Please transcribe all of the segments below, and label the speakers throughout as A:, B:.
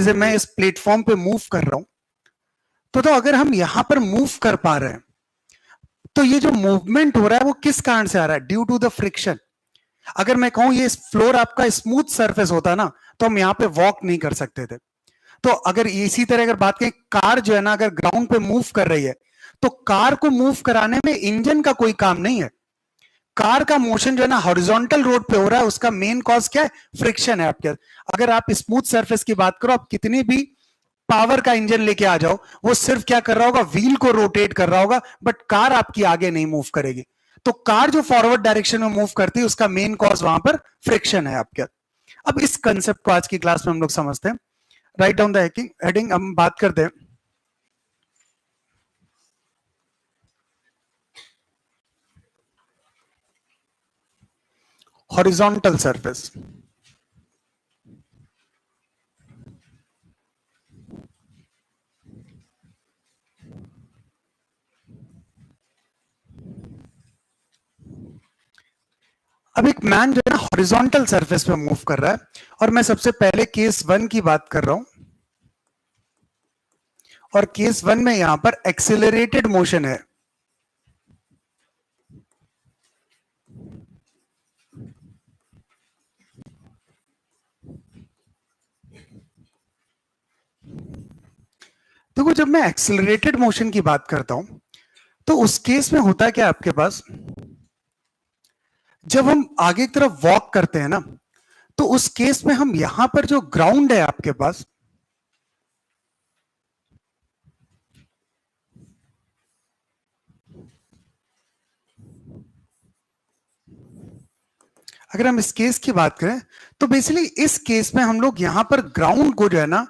A: जैसे मैं इस प्लेटफॉर्म पे मूव कर रहा हूं, तो अगर हम यहां पर मूव कर पा रहे हैं, तो ये जो मूवमेंट हो रहा है वो किस कारण से आ रहा है? Due to the friction. अगर मैं कहूं ये फ्लोर आपका स्मूथ सरफेस होता ना, तो हम यहां पे वॉक नहीं कर सकते थे। तो अगर इसी तरह अगर बात करें, कार जो है ना, अगर ग्राउंड पे मूव कर रही है, तो कार को मूव कराने में इंजन का कोई काम नहीं है। कार का मोशन जो है ना हॉरिजॉन्टल रोड पे हो रहा है, उसका मेन कॉज क्या है? फ्रिक्शन है आपके। अगर आप स्मूथ सरफेस की बात करो, आप कितनी भी पावर का इंजन लेके आ जाओ, वो सिर्फ क्या कर रहा होगा? व्हील को रोटेट कर रहा होगा, बट कार आपकी आगे नहीं मूव करेगी। तो कार जो फॉरवर्ड डायरेक्शन में मूव करती है, उसका मेन कॉज वहां पर फ्रिक्शन है आपके। अब इस कंसेप्ट को आज की क्लास में हम लोग समझते हैं। राइट डाउन द हेडिंग, हम बात करते हैं हॉरिजॉन्टल सरफेस। अब एक मैन जो है ना हॉरिजॉन्टल सरफेस पे मूव कर रहा है, और मैं सबसे पहले केस 1 की बात कर रहा हूं, और केस 1 में यहां पर एक्सेलरेटेड मोशन है। देखो, जब मैं एक्सेलरेटेड मोशन की बात करता हूं, तो उस केस में होता है क्या आपके पास, जब हम आगे की तरफ वॉक करते हैं ना, तो उस केस में हम यहां पर जो ग्राउंड है आपके पास, अगर हम इस केस की बात करें, तो बेसिकली इस केस में हम लोग यहां पर ग्राउंड को जो है ना,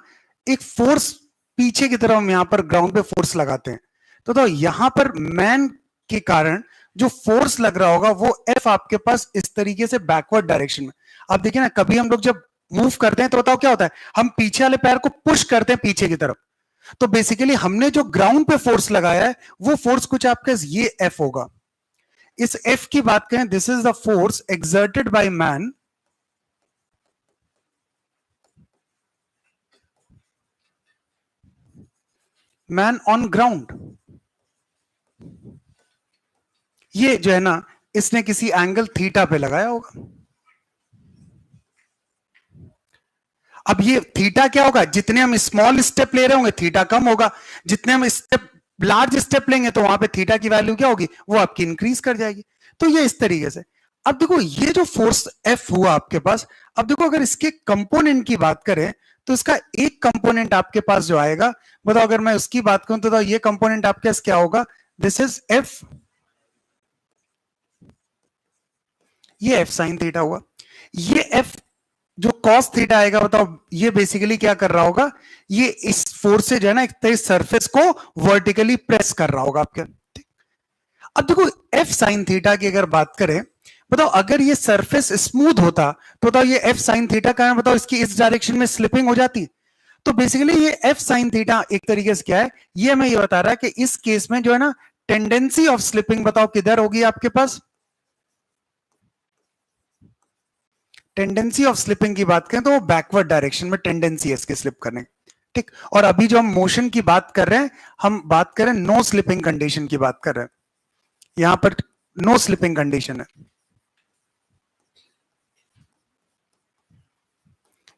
A: एक फोर्स पीछे की तरफ हम यहां पर ग्राउंड पे फोर्स लगाते हैं। तो यहां पर मैन के कारण जो फोर्स लग रहा होगा, वो एफ आपके पास इस तरीके से बैकवर्ड डायरेक्शन में। आप देखिए ना, कभी हम लोग जब मूव करते हैं, तो बताओ क्या होता है? हम पीछे वाले पैर को पुश करते हैं पीछे की तरफ। तो बेसिकली हमने जो ग्राउंड पे फोर्स लगाया है, वो फोर्स कुछ आपके ये एफ होगा। इस एफ की बात करें, this is the force exerted by man on ground. ये जो है ना, इसने किसी एंगल थीटा पे लगाया होगा। अब ये थीटा क्या होगा? जितने हम स्मॉल स्टेप ले रहे होंगे, थीटा कम होगा। जितने हम स्टेप लार्ज स्टेप लेंगे, तो वहां पे थीटा की वैल्यू क्या होगी? वो आपकी इंक्रीज कर जाएगी। तो ये इस तरीके से। अब देखो, ये जो फोर्स एफ हुआ आपके पास, अब देखो अगर इसके कंपोनेंट की बात करें, तो इसका एक कंपोनेंट आपके पास जो आएगा, बताओ अगर मैं उसकी बात करूं, तो ये कंपोनेंट आपके पास क्या होगा? दिस इज एफ, ये एफ साइन थीटा हुआ। ये एफ जो कॉस थीटा आएगा, बताओ ये बेसिकली क्या कर रहा होगा? ये इस फोर्स से जो है ना, एक तरह सरफेस को वर्टिकली प्रेस कर रहा होगा आपके। अब देखो, एफ साइन थीटा की अगर बात करें, बताओ अगर ये सरफेस स्मूथ होता, तो बताओ ये एफ साइन थीटा का, बताओ इसकी इस डायरेक्शन में स्लिपिंग हो जाती। तो बेसिकली ये एफ साइन थीटा एक तरीके से क्या है? ये हमें ये बता रहा है कि इस केस में जो है ना, टेंडेंसी ऑफ स्लिपिंग बताओ किधर होगी आपके पास? टेंडेंसी ऑफ स्लिपिंग की बात करें, तो वो बैकवर्ड डायरेक्शन में टेंडेंसी है इसके स्लिप करने। ठीक। और अभी जो हम मोशन की बात कर रहे हैं, हम बात करें नो स्लिपिंग कंडीशन की बात कर रहे हैं। यहां पर नो स्लिपिंग कंडीशन है,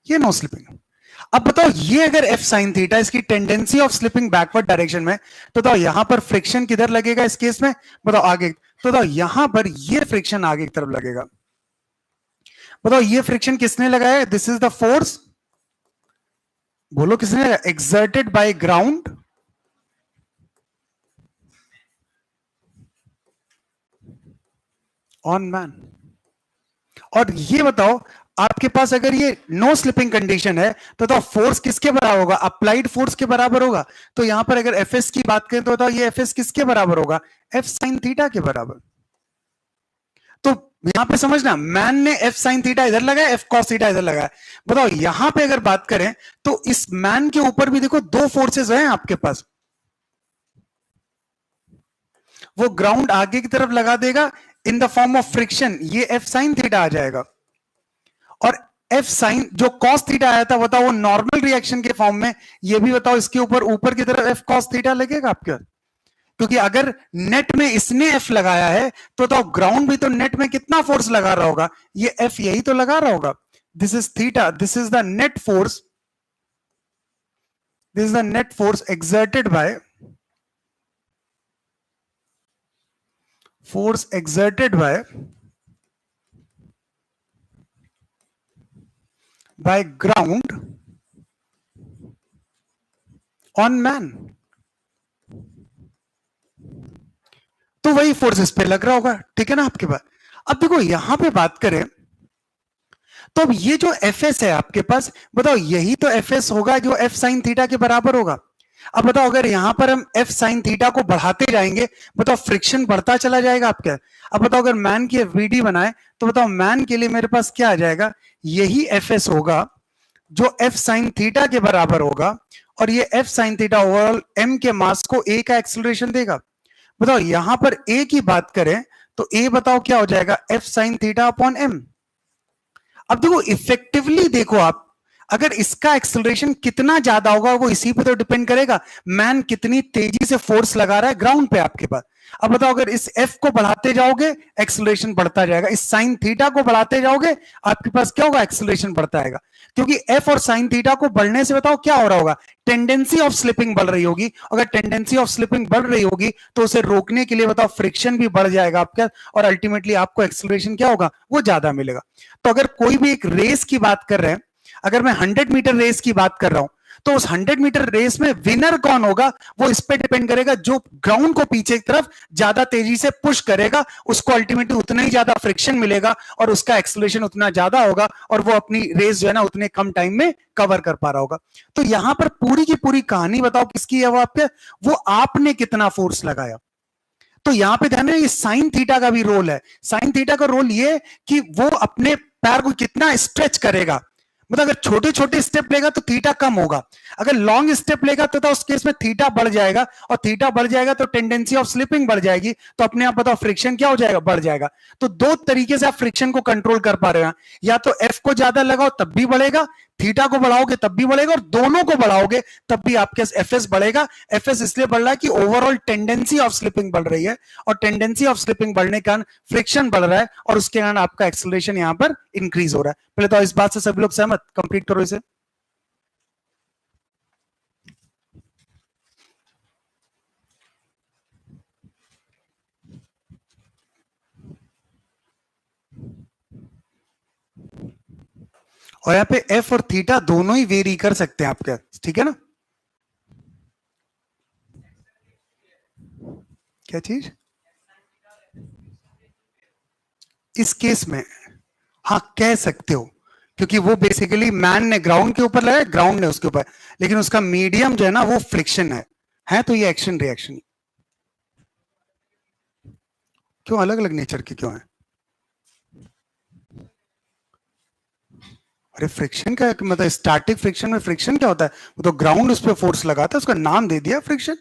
A: ये नो स्लिपिंग। अब बताओ, ये अगर एफ साइन थीटा इसकी tendency of slipping backward direction में, तो बताओ यहां पर फ्रिक्शन किधर लगेगा इस केस में? बताओ आगे। तो बताओ यहां पर ये फ्रिक्शन आगे की तरफ लगेगा। बताओ ये फ्रिक्शन किसने लगाया? दिस इज द फोर्स, बोलो किसने लगाया? Exerted by ground on man. और ये बताओ, आपके पास अगर ये नो स्लिपिंग कंडीशन है, तो फोर्स किसके बराबर होगा? अप्लाइड फोर्स के बराबर होगा। तो यहां पर अगर एफ एस की बात करें, तो बताओ ये एफ एस किसके बराबर होगा? एफ साइन थीटा के बराबर। तो यहां पे समझना, मैन ने एफ साइन थीटा इधर लगाया, एफ कॉस थीटा इधर लगाया। बताओ यहां पे अगर बात करें, तो इस मैन के ऊपर भी देखो दो फोर्सेस हैं आपके पास। वो ग्राउंड आगे की तरफ लगा देगा in the form of friction, ये एफ साइन थीटा आ जाएगा। और एफ साइन जो कॉस थीटा आया था, बताओ वो नॉर्मल रिएक्शन के फॉर्म में, ये भी बताओ इसके ऊपर ऊपर की तरफ एफ कॉस थीटा लगेगा आपका? क्योंकि अगर नेट में इसने एफ लगाया है तो ग्राउंड भी तो नेट में कितना फोर्स लगा रहा होगा, ये एफ यही तो लगा रहा होगा. This is theta, this is the net force, this is the net force exerted by ground on man. तो वही फोर्स इस पे लग रहा होगा, ठीक है ना आपके पास. अब देखो यहां पे बात करें तो अब ये जो एफ एस है आपके पास, बताओ यही तो एफ एस होगा जो एफ साइन थीटा के बराबर होगा. अब बताओ अगर यहां पर हम एफ साइन थीटा को बढ़ाते जाएंगे, बताओ फ्रिक्शन बढ़ता चला जाएगा आपका. अब बताओ अगर मैन की वीडी बनाए तो बताओ मैन के लिए मेरे पास क्या आ जाएगा, यही एफ एस होगा जो एफ साइन थीटा के बराबर होगा, और ये f sine theta overall m के मास को ए का एक्सेलरेशन देगा. बताओ यहां पर ए की बात करें तो ए बताओ क्या हो जाएगा, F sine theta upon M. अब देखो इफेक्टिवली देखो आप, अगर इसका एक्सेलरेशन कितना ज्यादा होगा वो इसी पे तो डिपेंड करेगा, मैन कितनी तेजी से फोर्स लगा रहा है ग्राउंड पे आपके पास. अब बताओ अगर इस एफ को बढ़ाते जाओगे एक्सेलरेशन बढ़ता जाएगा, इस साइन थीटा को बढ़ाते जाओगे आपके पास क्या होगा, एक्सेलरेशन बढ़ता आएगा. क्योंकि एफ और साइन थीटा को बढ़ने से बताओ क्या हो रहा होगा, टेंडेंसी ऑफ स्लिपिंग बढ़ रही होगी. अगर टेंडेंसी ऑफ स्लिपिंग बढ़ रही होगी तो उसे रोकने के लिए बताओ फ्रिक्शन भी बढ़ जाएगा आपका, और अल्टीमेटली आपको एक्सेलरेशन क्या होगा, वो ज्यादा मिलेगा. तो अगर कोई भी एक रेस की बात कर रहे हैं, अगर मैं 100 मीटर रेस की बात कर रहा हूं तो उस 100 मीटर रेस में विनर कौन होगा वो इस पे डिपेंड करेगा, जो ग्राउंड को पीछे की तरफ ज्यादा तेजी से पुश करेगा उसको अल्टीमेटली उतना ही ज्यादा फ्रिक्शन मिलेगा और उसका एक्सेलरेशन उतना ज्यादा होगा और वो अपनी रेस जो है ना उतने कम टाइम में कवर कर पा रहा होगा. तो यहां पर पूरी की पूरी कहानी बताओ किसकी है, वो आपके, वो आपने कितना फोर्स लगाया. तो यहां पे ध्यान है ये साइन थीटा का भी रोल है. साइन थीटा का रोल ये कि वो अपने पैर को कितना स्ट्रेच करेगा. मतलब अगर छोटे छोटे स्टेप लेगा तो थीटा कम होगा, अगर लॉन्ग स्टेप लेगा तो उस केस में थीटा बढ़ जाएगा, और थीटा बढ़ जाएगा तो टेंडेंसी ऑफ स्लिपिंग बढ़ जाएगी, तो अपने आप बताओ फ्रिक्शन क्या हो जाएगा, बढ़ जाएगा. तो दो तरीके से आप फ्रिक्शन को कंट्रोल कर पा रहे हैं, या तो एफ को ज्यादा लगाओ तब भी बढ़ेगा, थीटा को बढ़ाओगे तब भी बढ़ेगा, और दोनों को बढ़ाओगे तब भी आपके एफ एस बढ़ेगा. एफ एस इसलिए बढ़ रहा है कि ओवरऑल टेंडेंसी ऑफ स्लिपिंग बढ़ रही है, और टेंडेंसी ऑफ स्लिपिंग बढ़ने के कारण फ्रिक्शन बढ़ रहा है, और उसके कारण आपका एक्सेलरेशन यहां पर इंक्रीज हो रहा है. पहले तो इस बात से सभी लोग सहमत, कंप्लीट करो इसे. और यहाँ पे एफ और थीटा दोनों ही वेरी कर सकते हैं आपके, ठीक है ना. क्या चीज इस केस में, हाँ कह सकते हो, क्योंकि वो बेसिकली मैन ने ग्राउंड के ऊपर लगाया, ग्राउंड ने उसके ऊपर, लेकिन उसका मीडियम जो है ना वो फ्रिक्शन है तो ये एक्शन रिएक्शन. क्यों अलग अलग नेचर के क्यों है? अरे फ्रिक्शन का मतलब स्टैटिक फ्रिक्शन में फ्रिक्शन क्या होता है, वो तो ग्राउंड उस पर फोर्स लगाता है, उसका नाम दे दिया फ्रिक्शन.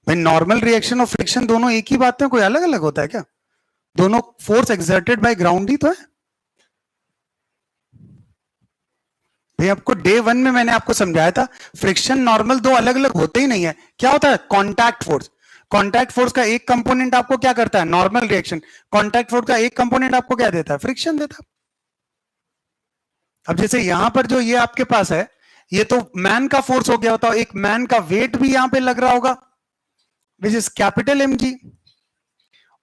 A: भाई नॉर्मल रिएक्शन और फ्रिक्शन दोनों एक ही बात है, कोई अलग अलग होता है क्या? दोनों फोर्स एक्सर्टेड बाय ग्राउंड ही तो है. भाई आपको डे 1 में मैंने आपको समझाया था फ्रिक्शन नॉर्मल दो अलग अलग होते ही नहीं है. क्या होता है, कॉन्टैक्ट फोर्स. कॉन्टैक्ट फोर्स का एक कंपोनेंट आपको क्या करता है, नॉर्मल रिएक्शन. कॉन्टैक्ट फोर्स का एक कंपोनेंट आपको क्या देता है, फ्रिक्शन देता है. अब जैसे यहां पर जो ये आपके पास है, ये तो मैन का फोर्स हो गया, होता है एक मैन का वेट भी यहां पे लग रहा होगा which is capital M G.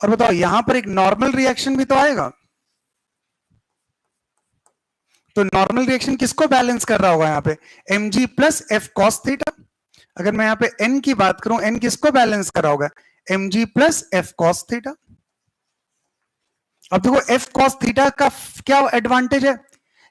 A: और बताओ यहां पर एक नॉर्मल रिएक्शन भी तो आएगा, तो नॉर्मल रिएक्शन किसको बैलेंस कर रहा होगा यहाँ पे, M G plus F cos theta. अगर मैं यहाँ पे एन की बात करूं, एन किसको बैलेंस कर रहा होगा, M G plus F cos theta. अब देखो एफ कॉस थीटा का क्या एडवांटेज है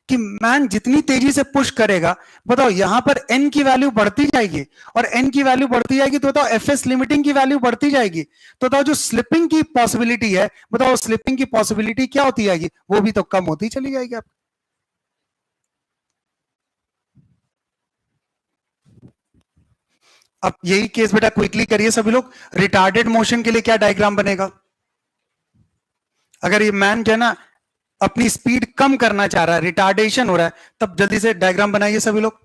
A: कि मैन जितनी तेजी से पुश करेगा, बताओ यहां पर एन की वैल्यू बढ़ती जाएगी, और एन की वैल्यू बढ़ती जाएगी तो बताओ एफ एस लिमिटिंग की वैल्यू बढ़ती जाएगी, तो बताओ जो स्लिपिंग की पॉसिबिलिटी है, बताओ स्लिपिंग की पॉसिबिलिटी क्या होती जाएगी, वो भी तो कम होती चली जाएगी. आप अब यही केस बेटा क्विकली करिए सभी लोग, रिटार्डेड मोशन के लिए क्या डायग्राम बनेगा. अगर ये मैन जो है ना अपनी स्पीड कम करना चाह रहा है, रिटार्डेशन हो रहा है, तब जल्दी से डायग्राम बनाइए सभी लोग।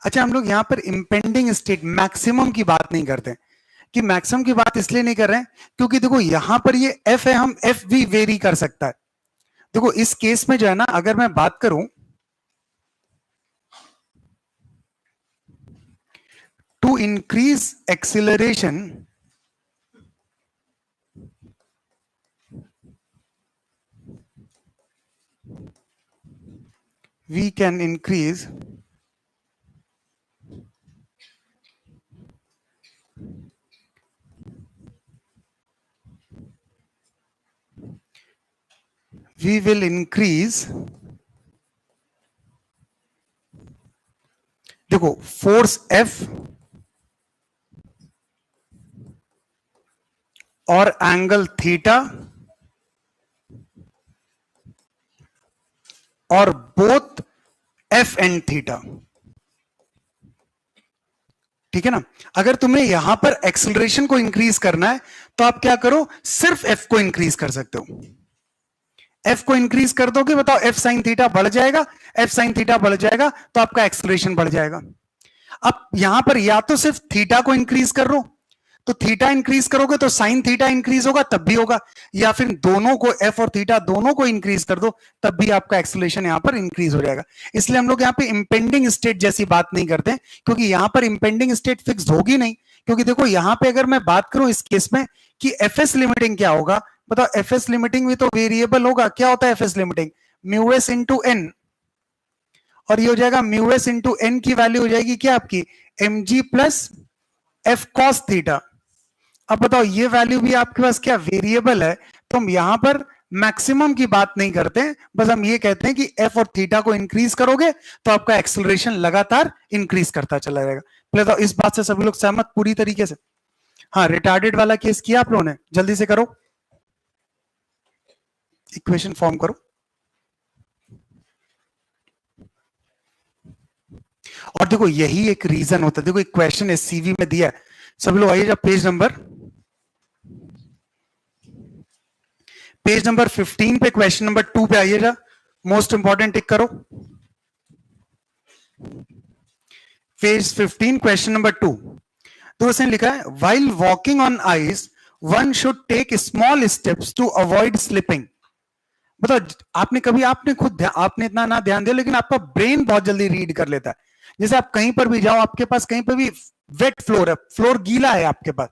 A: अच्छा, हम लोग यहां पर इंपेंडिंग स्टेट मैक्सिमम की बात नहीं करते, कि मैक्सिमम की बात इसलिए नहीं कर रहे हैं क्योंकि देखो यहां पर ये एफ है, हम एफ भी वेरी कर सकता है। देखो इस केस में जो है ना, अगर मैं बात करूं to increase acceleration, we can increase we will increase, देखो फोर्स F और एंगल थीटा और बोथ F एंड थीटा, ठीक है ना। अगर तुम्हें यहां पर एक्सेलरेशन को इंक्रीज करना है तो आप क्या करो, सिर्फ F को इंक्रीज कर सकते हो। F को इंक्रीज कर दोगे, बताओ F साइन थीटा बढ़ जाएगा, F साइन थीटा बढ़ जाएगा तो आपका एक्सेलरेशन बढ़ जाएगा। अब यहां पर या तो सिर्फ थीटा को इंक्रीज कर लो, तो थीटा इंक्रीज करोगे तो साइन थीटा इंक्रीज होगा तब भी होगा, या फिर दोनों को एफ और थीटा दोनों को इंक्रीज कर दो तब भी आपका एक्सेलरेशन यहां पर इंक्रीज हो जाएगा। इसलिए हम लोग यहां पे इंपेंडिंग स्टेट जैसी बात नहीं करते, क्योंकि यहां पर इंपेंडिंग स्टेट फिक्स होगी नहीं। क्योंकि देखो यहां पे अगर मैं बात करूं इस केस में कि एफएस लिमिटिंग क्या होगा, बताओ एफएस लिमिटिंग भी तो वेरिएबल होगा। क्या होता है FS limiting, mu S into N, और ये हो जाएगा म्यू एस इंटू एन की वैल्यू हो जाएगी क्या आपकी, M G plus F cos theta. अब बताओ ये वैल्यू भी आपके पास क्या वेरिएबल है, तो हम यहां पर मैक्सिमम की बात नहीं करते, बस हम ये कहते हैं कि एफ और थीटा को इंक्रीज करोगे तो आपका एक्सेलरेशन लगातार इंक्रीज करता चला जाएगा। पहले तो इस बात से सभी लोग सहमत पूरी तरीके से। हाँ, रिटार्डेड वाला केस किया आप लोगों ने, जल्दी से करो, इक्वेशन फॉर्म करो। और देखो यही एक रीजन होता है, देखो एक क्वेश्चन है सीवी में दिया है, सभी लोग आइए पेज नंबर 15 पे क्वेश्चन नंबर 2 पे आइएगा, मोस्ट इंपॉर्टेंट टिक करो, पेज 15 क्वेश्चन नंबर 2। तो उसने लिखा है while walking on ice one should take small steps to avoid slipping. बताओ आपने कभी, आपने खुद आपने इतना ना ध्यान दिया, लेकिन आपका ब्रेन बहुत जल्दी रीड कर लेता है। जैसे आप कहीं पर भी जाओ, आपके पास कहीं पर भी वेट फ्लोर है, फ्लोर गीला है आपके पास,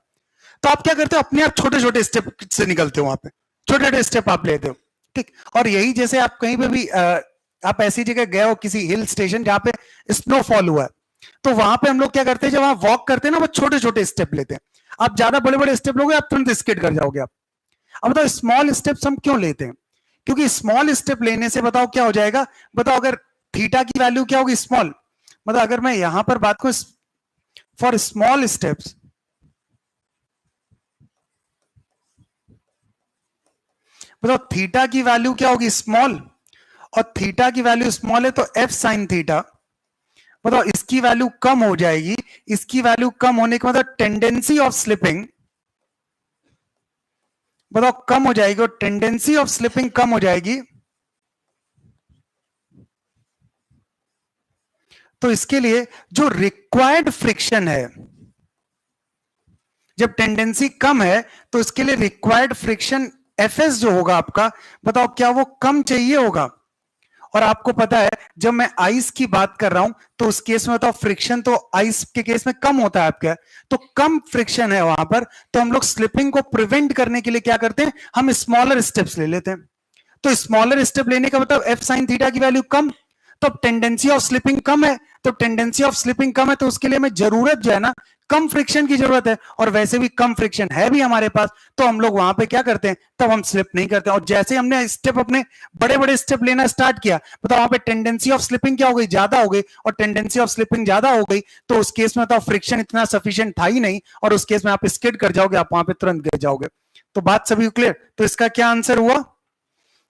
A: तो आप क्या करते हो, अपने आप छोटे छोटे स्टेप से निकलते हो, वहां पे छोटे छोटे स्टेप आप लेते हो, ठीक। और यही जैसे आप कहीं पे भी आप ऐसी जगह गए हो किसी हिल स्टेशन जहां पे स्नोफॉल हुआ है, तो वहां पे हम लोग क्या करते हैं, जब वहां वॉक करते हैं ना, वो छोटे छोटे स्टेप लेते हैं। आप ज्यादा बड़े बड़े स्टेप लोगे आप तुरंत स्किड कर जाओगे आप। अब बताओ स्मॉल स्टेप्स हम क्यों लेते हैं, क्योंकि स्मॉल स्टेप लेने से बताओ क्या हो जाएगा, बताओ अगर थीटा की वैल्यू क्या होगी स्मॉल, मतलब अगर मैं यहां पर बात करूं फॉर स्मॉल स्टेप्स, बताओ थीटा की वैल्यू क्या होगी स्मॉल, और थीटा की वैल्यू स्मॉल है तो एफ साइन थीटा, बताओ इसकी वैल्यू कम हो जाएगी, इसकी वैल्यू कम होने का मतलब टेंडेंसी ऑफ स्लिपिंग, बताओ कम हो जाएगी, और टेंडेंसी ऑफ स्लिपिंग कम हो जाएगी, तो इसके लिए जो रिक्वायर्ड फ्रिक्शन है, जब टेंडेंसी कम है तो इसके लिए रिक्वायर्ड फ्रिक्शन एफएस जो होगा आपका, बताओ क्या वो कम चाहिए होगा। और आपको पता है जब मैं आइस की बात कर रहा हूं तो उस केस में बताओ फ्रिक्शन तो आइस के केस में कम होता है आपका, तो कम फ्रिक्शन है वहां पर, तो हम लोग स्लिपिंग को प्रिवेंट करने के लिए क्या करते हैं, हम स्मॉलर स्टेप्स ले लेते हैं। तो स्मॉलर स्टेप लेने का मतलब एफ साइन थीटा की वैल्यू कम, तो टेंडेंसी ऑफ स्लिपिंग कम है, तो टेंडेंसी ऑफ स्लिपिंग कम है तो उसके लिए हमें जरूरत जो है ना, कम फ्रिक्शन की जरूरत है, और वैसे भी कम फ्रिक्शन है भी हमारे पास, तो हम लोग वहां पे क्या करते हैं, तब हम स्लिप नहीं करते। और जैसे हमने स्टेप अपने बड़े बड़े स्टेप लेना स्टार्ट किया, बताओ वहां पे टेंडेंसी ऑफ स्लिपिंग क्या हो गई, ज्यादा हो गई, और टेंडेंसी ऑफ स्लिपिंग ज्यादा हो गई तो उस केस में तो फ्रिक्शन इतना सफिशिएंट था ही नहीं, और उस केस में आप स्किड कर जाओगे, आप वहां पे तुरंत गिर जाओगे। तो बात सभी क्लियर, तो इसका क्या आंसर हुआ,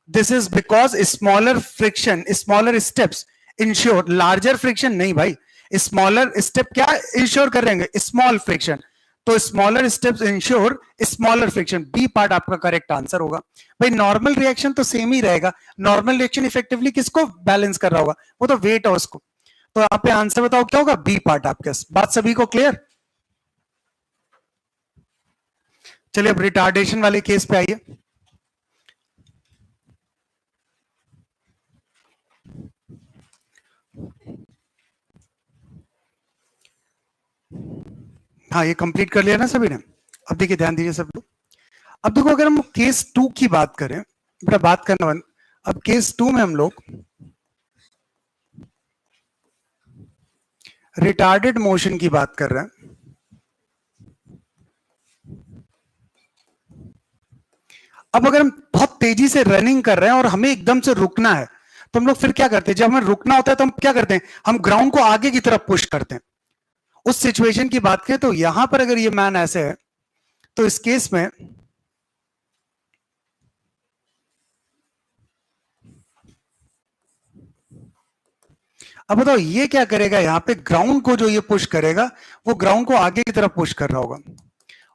A: this is because smaller friction, smaller steps ensure larger friction, नहीं भाई, स्मॉलर स्टेप क्या इंश्योर करेंगे, स्मॉल फ्रिक्शन। तो smaller steps ensure smaller friction, B part आपका करेक्ट आंसर होगा। भाई नॉर्मल रिएक्शन तो सेम ही रहेगा, नॉर्मल रिएक्शन इफेक्टिवली किसको बैलेंस कर रहा होगा, वो तो वेट है उसको। तो यहाँ पे आंसर बताओ क्या होगा, बी पार्ट आपके। बात सभी को क्लियर? चलिए अब रिटार्डेशन वाले केस पे आइए। हाँ ये कंप्लीट कर लिया ना सभी ने? अब देखिए ध्यान दीजिए सब लोग। अब देखो अगर हम केस 2 की बात करें, बेटा बात करना बंद। अब केस 2 में हम लोग रिटार्डेड मोशन की बात कर रहे हैं। अब अगर हम बहुत तेजी से रनिंग कर रहे हैं और हमें एकदम से रुकना है, तो हम लोग फिर क्या करते हैं? जब हमें रुकना होता है तो हम क्या करते हैं, हम ग्राउंड को आगे की तरफ पुश करते हैं। उस सिचुएशन की बात करें तो यहां पर अगर ये मैन ऐसे है, तो इस केस में अब बताओ ये क्या करेगा, यहां पे ग्राउंड को जो ये पुश करेगा वो ग्राउंड को आगे की तरफ पुश कर रहा होगा।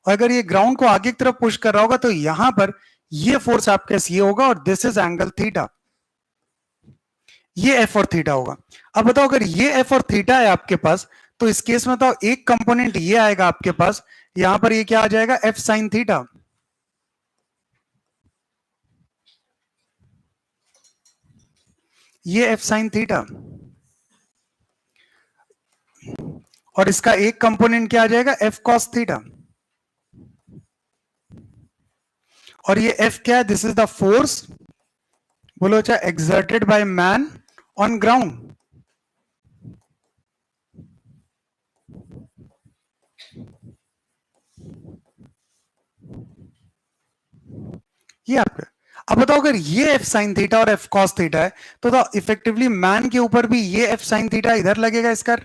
A: और अगर ये ग्राउंड को आगे की तरफ पुश कर रहा होगा तो यहां पर ये फोर्स आपके ये होगा और दिस इज एंगल थीटा, ये एफ और थीटा होगा। अब बताओ अगर ये एफ और थीटा है आपके पास, तो इस केस में बताओ एक कंपोनेंट ये आएगा आपके पास, यहां पर ये क्या आ जाएगा, एफ साइन थीटा। ये एफ साइन थीटा, और इसका एक कंपोनेंट क्या आ जाएगा, एफ कॉस थीटा। और ये एफ क्या है, दिस इज द फोर्स, बोलो अच्छा, exerted by man on ground. ये आपका। अब बताओ अगर ये एफ साइन थीटा और एफ कॉस थीटा है, तो इफेक्टिवली मैन के ऊपर भी ये एफ साइन थीटा इधर लगेगा इसका,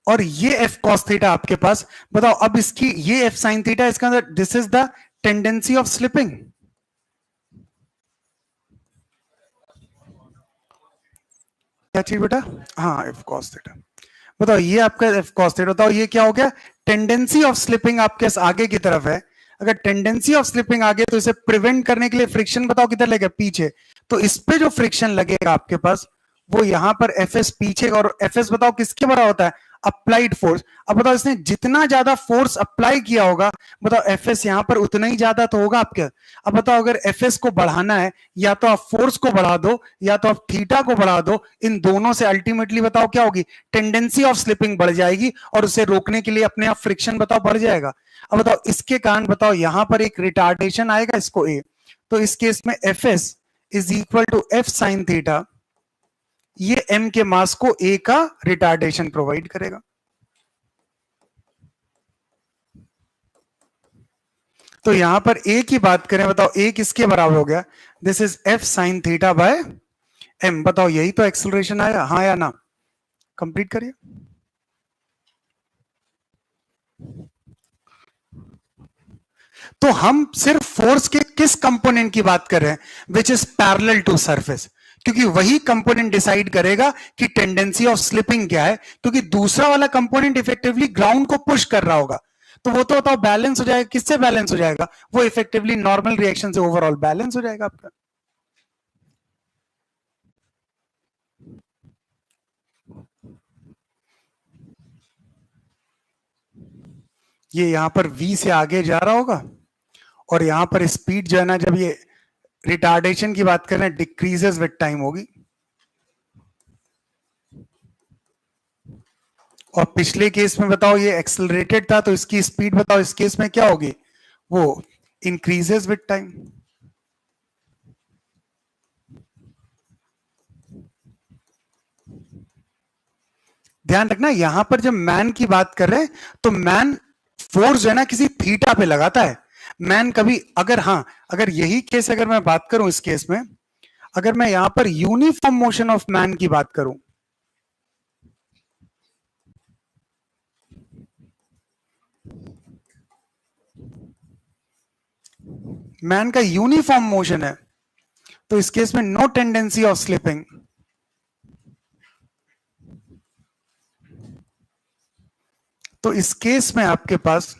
A: और ये एफ कॉस थीटा आपके पास। बताओ अब इसकी ये एफ साइन थीटा, इसका अंदर this is the tendency of slipping. क्या चीज बेटा? हाँ एफ कॉस थीटा। बताओ ये आपका एफ कॉस थीटा, बताओ ये क्या हो गया, टेंडेंसी ऑफ स्लिपिंग आपके आगे की तरफ है। अगर टेंडेंसी ऑफ स्लिपिंग आगे, तो इसे प्रिवेंट करने के लिए फ्रिक्शन बताओ किधर लगेगा, पीछे। तो इस पे जो फ्रिक्शन लगेगा आपके पास, वो यहां पर एफ एस पीछे, और एफ एस बताओ किसके बड़ा होता है, अप्लाइड फोर्स। अब बताओ इसने जितना ज्यादा फोर्स अप्लाई किया होगा, बताओ एफ एस यहां पर उतना ही ज्यादा तो होगा आपके। अब बताओ अगर एफ एस को बढ़ाना है, या तो आप फोर्स को बढ़ा दो या तो आप थीटा को बढ़ा दो, इन दोनों से अल्टीमेटली बताओ क्या होगी, टेंडेंसी ऑफ स्लिपिंग बढ़ जाएगी, और उसे रोकने के लिए अपने आप फ्रिक्शन बताओ बढ़ जाएगा। अब बताओ इसके कारण बताओ यहां पर एक रिटार्डेशन आएगा, इसको ए। तो इस केस में F S is equal to F sine theta, ये एम के मास को ए का रिटार्डेशन प्रोवाइड करेगा। तो यहां पर ए की बात करें, बताओ ए किसके बराबर हो गया, this is F sine theta by M. बताओ यही तो एक्सेलरेशन आया, हाँ या ना? कंप्लीट करिए। तो हम सिर्फ फोर्स के किस कंपोनेंट की बात कर रहे हैं, which is parallel to surface, क्योंकि वही कंपोनेंट डिसाइड करेगा कि टेंडेंसी ऑफ स्लिपिंग क्या है, क्योंकि दूसरा वाला कंपोनेंट इफेक्टिवली ग्राउंड को पुश कर रहा होगा। तो वो तो बताओ बैलेंस हो जाएगा, किससे बैलेंस हो जाएगा, वो इफेक्टिवली नॉर्मल रिएक्शन से ओवरऑल बैलेंस हो जाएगा आपका। ये यहां पर v से आगे जा रहा होगा, और यहां पर स्पीड जो है ना, जब ये रिटार्डेशन की बात करें, डिक्रीजेस विद टाइम होगी। और पिछले केस में बताओ ये एक्सेलरेटेड था, तो इसकी स्पीड बताओ इस केस में क्या होगी, वो इंक्रीजेस विद टाइम। ध्यान रखना यहां पर जब मैन की बात कर रहे हैं, तो मैन फोर्स जो है ना किसी थीटा पे लगाता है। मैन कभी अगर, हाँ अगर यही केस अगर मैं बात करूं, इस केस में अगर मैं यहां पर यूनिफॉर्म मोशन ऑफ मैन की बात करूं, मैन का यूनिफॉर्म मोशन है, तो इस केस में नो टेंडेंसी ऑफ स्लिपिंग। तो इस केस में आपके पास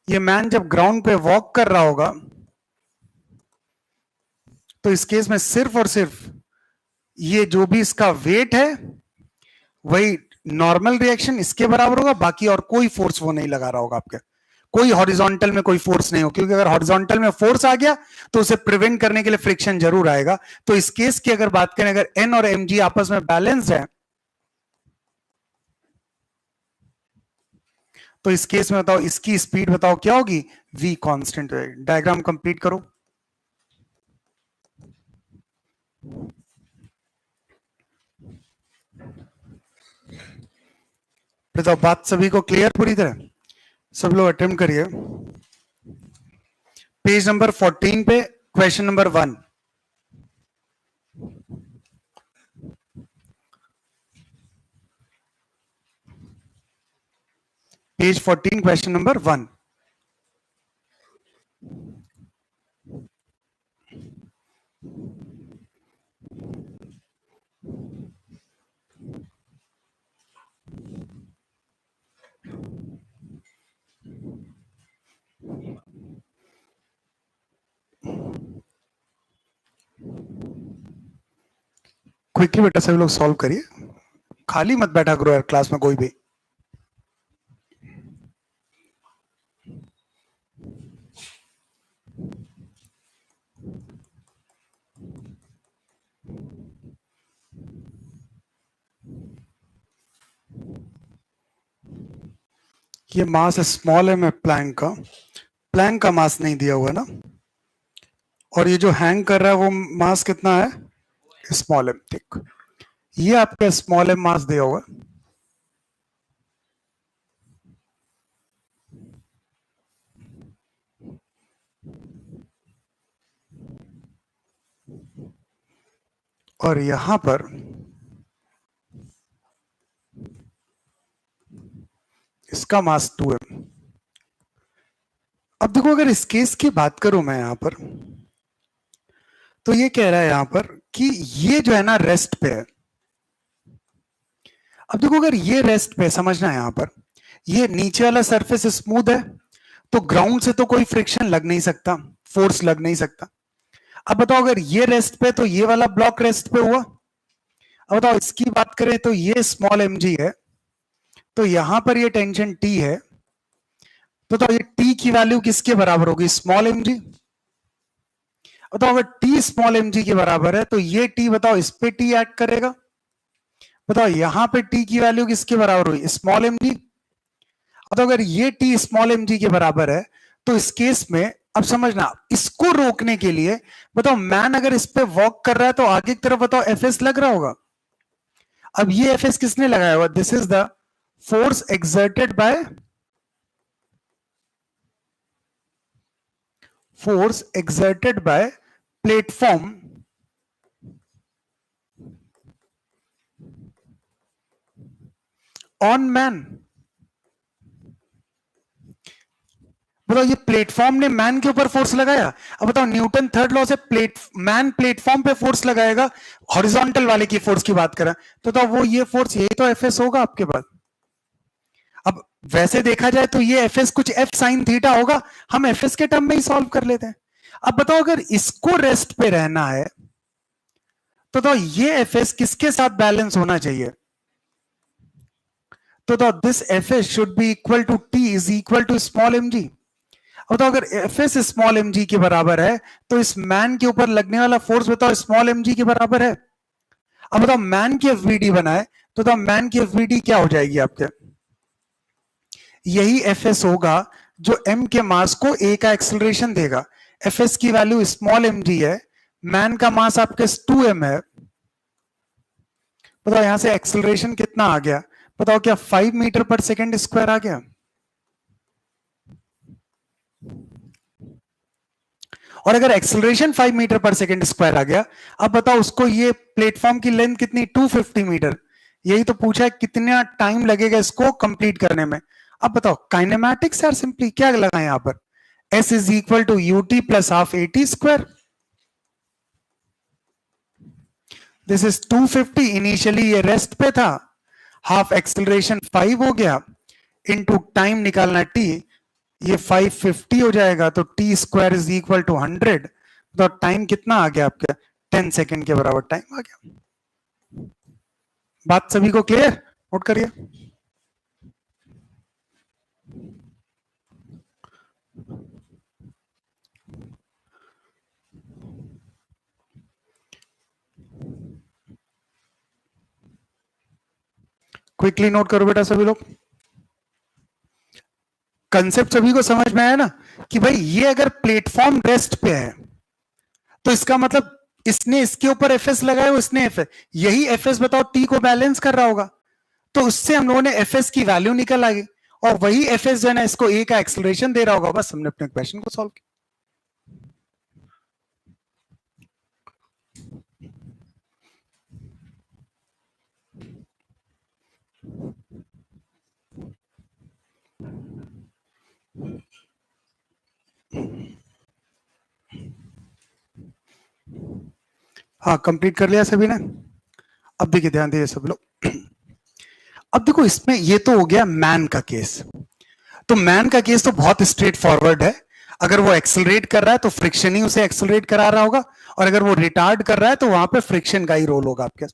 A: ये मैन जब ग्राउंड पे वॉक कर रहा होगा तो इस केस में सिर्फ और सिर्फ ये जो भी इसका वेट है वही नॉर्मल रिएक्शन इसके बराबर होगा, बाकी और कोई फोर्स वो नहीं लगा रहा होगा आपके, कोई हॉरिजॉन्टल में कोई फोर्स नहीं हो, क्योंकि अगर हॉरिजॉन्टल में फोर्स आ गया तो उसे प्रिवेंट करने के लिए फ्रिक्शन जरूर आएगा। तो इस केस की अगर बात करें, अगर एन और एम जी आपस में बैलेंस है तो इस केस में बताओ इसकी स्पीड बताओ क्या होगी, v कांस्टेंट। डायग्राम कंप्लीट करो। बताओ बात सभी को क्लियर पूरी तरह, सब लोग अटेम्प्ट करिए। पेज नंबर 14 पे question number 1। Page 14 question number 1। Quickly बेटा सभी लोग सॉल्व करिए, खाली मत बैठा करो यार क्लास में कोई भी। ये मास स्मॉल है में प्लैंक का मास नहीं दिया हुआ ना, और ये जो हैंग कर रहा है वो मास कितना है, स्मॉल एम। ठीक, ये आपका स्मॉल एम मास दिया हुआ, और यहां पर इसका मास 2m। अब देखो अगर इस केस की बात करूं मैं यहां पर, तो ये कह रहा है यहां पर कि ये जो है ना रेस्ट पे है। अब देखो अगर ये रेस्ट पे, समझना है यहां पर ये नीचे वाला सरफेस स्मूथ है तो ग्राउंड से तो कोई फ्रिक्शन लग नहीं सकता, फोर्स लग नहीं सकता। अब बताओ अगर ये रेस्ट पे तो ये वाला ब्लॉक रेस्ट पे हुआ। अब बताओ इसकी बात करें तो ये स्मॉल एम जी है, तो यहां पर ये टेंशन टी है, तो बताओ ये टी की वैल्यू किसके बराबर होगी, स्मॉल एम जी। बताओ अगर टी स्मॉल एम जी के बराबर है तो ये टी बताओ इस पे टी एक्ट करेगा। बताओ यहां पे टी की वैल्यू किसके बराबर हुई, स्मॉल एम जी। तो अगर ये टी स्मॉल एम जी के बराबर है तो इस केस में अब समझना, इसको रोकने के लिए बताओ मैन अगर इस पे वॉक कर रहा है तो आगे की तरफ बताओ एफ एस लग रहा होगा। अब ये एफ एस किसने लगाया हुआ, this is the force exerted by platform on man. बताओ ये प्लेटफॉर्म ने मैन के ऊपर फोर्स लगाया। अब बताओ न्यूटन थर्ड लॉ से मैन प्लेटफॉर्म पे फोर्स लगाएगा, हॉरिजॉन्टल वाले की फोर्स की बात करें तो वो ये फोर्स यही तो एफ एस होगा आपके पास। अब वैसे देखा जाए तो ये एफ एस कुछ एफ साइन थीटा होगा, हम एफ एस के टर्म में ही सॉल्व कर लेते हैं। अब बताओ अगर इसको रेस्ट पे रहना है तो ये एफ एस किसके साथ बैलेंस होना चाहिए, तो this F S should be equal to T is equal to small M G. तो अगर F S small M G के बराबर है तो इस मैन के ऊपर लगने वाला फोर्स बताओ स्मॉल एम जी के बराबर है। अब बताओ मैन की एफबीडी बनाए तो बताओ मैन की एफबीडी क्या हो जाएगी आपके, यही एफ एस होगा जो एम के मास को ए का एक्सेलरेशन देगा। एफ एस की वैल्यू स्मॉल एम जी है, मैन का मास आपके 2m है। बताओ यहां से एक्सेलरेशन कितना आ गया, बताओ क्या 5 मीटर पर सेकेंड स्क्वायर आ गया। और अगर एक्सेलरेशन 5 मीटर पर सेकेंड स्क्वायर आ गया, अब बताओ उसको ये प्लेटफॉर्म की लेंथ कितनी, 250 मीटर। यही तो पूछा है कितना टाइम लगेगा इसको कंप्लीट करने में। अब बताओ काइनेमैटिक्स यार, सिंपली क्या लगाए यहां पर, S is equal to U T plus half A T square. This is 250, initially ये रेस्ट पे था, हाफ एक्सेलरेशन 5 हो गया, इनटू टाइम निकालना है टी, ये 550 हो जाएगा, तो T square is equal to 100, तो टाइम कितना आ गया आपका? 10 सेकेंड के बराबर टाइम आ गया। बात सभी को क्लियर? नोट करिए। क्विकली नोट करो बेटा सभी लोग। कंसेप्ट सभी को समझ में आया ना कि भाई ये अगर प्लेटफॉर्म रेस्ट पे है तो इसका मतलब इसने इसके ऊपर एफएस लगाया, इसने एफएस, यही एफएस बताओ टी को बैलेंस कर रहा होगा, तो उससे हम लोगों ने एफएस की वैल्यू निकल आई और वही एफएस जो है ना इसको ए का एक्सेलरेशन दे रहा होगा। बस हमने अपने क्वेश्चन को सॉल्व किया। हाँ कंप्लीट कर लिया सभी ने। अब देखिए ध्यान दीजिए सब लोग। अब देखो इसमें ये तो हो गया मैन का केस, तो मैन का केस तो बहुत स्ट्रेट फॉरवर्ड है। अगर वो एक्सेलरेट कर रहा है तो फ्रिक्शन ही उसे एक्सेलरेट करा रहा होगा, और अगर वो रिटार्ड कर रहा है तो वहां पे फ्रिक्शन का ही रोल होगा आपके।